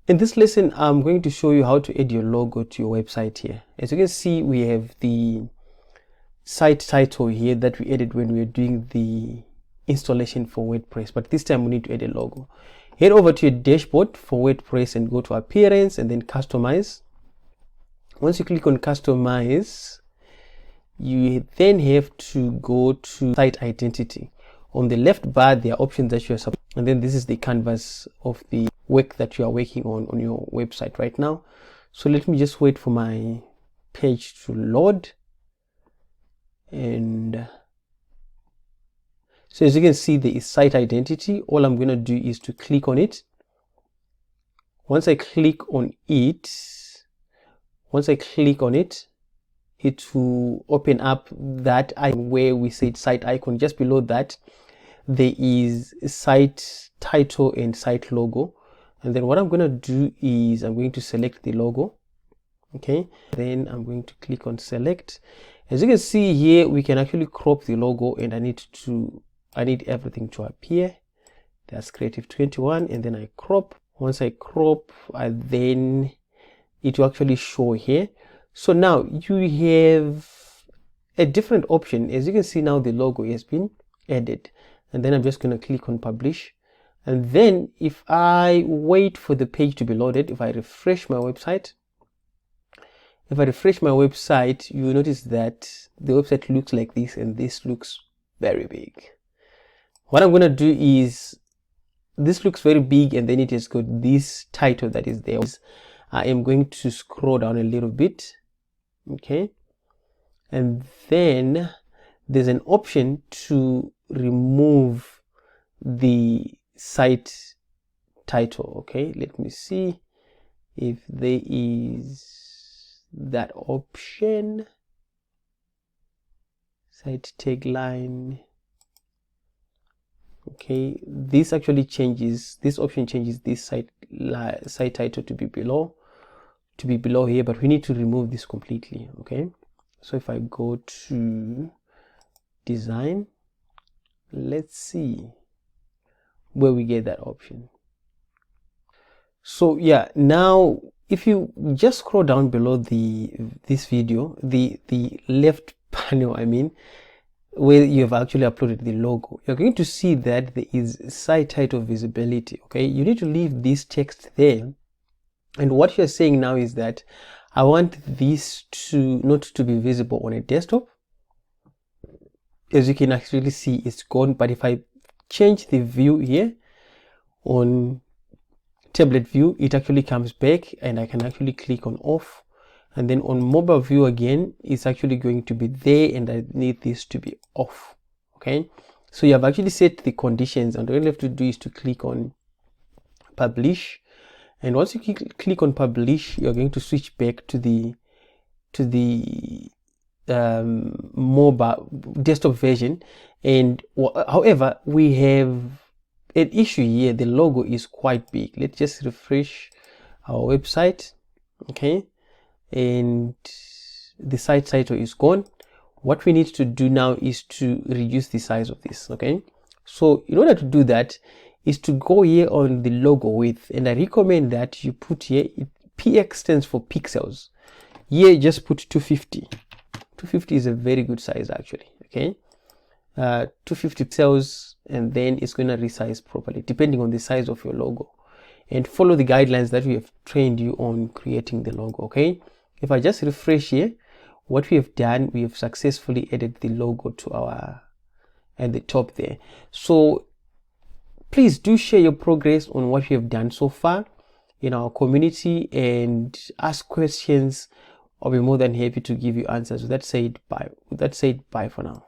In this lesson, I'm going to show you how to add your logo to your website here. As you can see, we have the site title here that we added when we were doing the installation for WordPress, but this time we need to add a logo. Head over to your dashboard for WordPress and go to appearance and then customize. Once you click on customize, you then have to go to site identity. On the left bar, there are options that you are and then this is the canvas of the work that you are working on your website right now. So let me just wait for my page to load. And so as you can see, there is site identity. All I'm going to do is to click on it. Once I click on it, it will open up that icon where we said site icon. Just below that, there is site title and site logo. And then what I'm going to do is I'm going to select the logo. Okay, then I'm going to click on select. As you can see here, we can actually crop the logo, and I need everything to appear. That's Creative 21, and then I crop. Once I crop, then it will actually show here. So now you have a different option. As you can see, now the logo has been added, and then I'm just going to click on publish. And then if I wait for the page to be loaded, if I refresh my website, you will notice that the website looks like this, and this looks very big. What I'm going to do is, this looks very big, and then it has got this title that is there. I am going to scroll down a little bit. Okay. And then there's an option to remove the site title. Okay, let me see if there is that option. Site tagline. Okay, this actually changes, this option changes this site title to be below here, but we need to remove this completely. Okay, so if I go to design, let's see where we get that option. So yeah, now if you just scroll down below this video, the left panel, I mean, where you have actually uploaded the logo, you're going to see that there is site title visibility. Okay, you need to leave this text there, and what you're saying now is that I want this to not to be visible on a desktop. As you can actually see, it's gone, but if I change the view here on tablet view, it actually comes back, and I can actually click on off. And then on mobile view again, it's actually going to be there, and I need this to be off. Okay, so you have actually set the conditions, and all you have to do is to click on publish. And once you click on publish, you're going to switch back to the mobile desktop version. And however, we have an issue here. The logo is quite big. Let's just refresh our website. Okay, and the site title is gone. What we need to do now is to reduce the size of this. Okay, so in order to do that is to go here on the logo width, and I recommend that you put here, PX stands for pixels. Here just put 250. 250 is a very good size actually. Okay, 250 pixels, and then it's going to resize properly depending on the size of your logo, and follow the guidelines that we have trained you on creating the logo. Okay, if I just refresh here, what we have done, we have successfully added the logo to our at the top there. So please do share your progress on what you have done so far in our community, and ask questions. I'll be more than happy to give you answers. With that said, bye for now.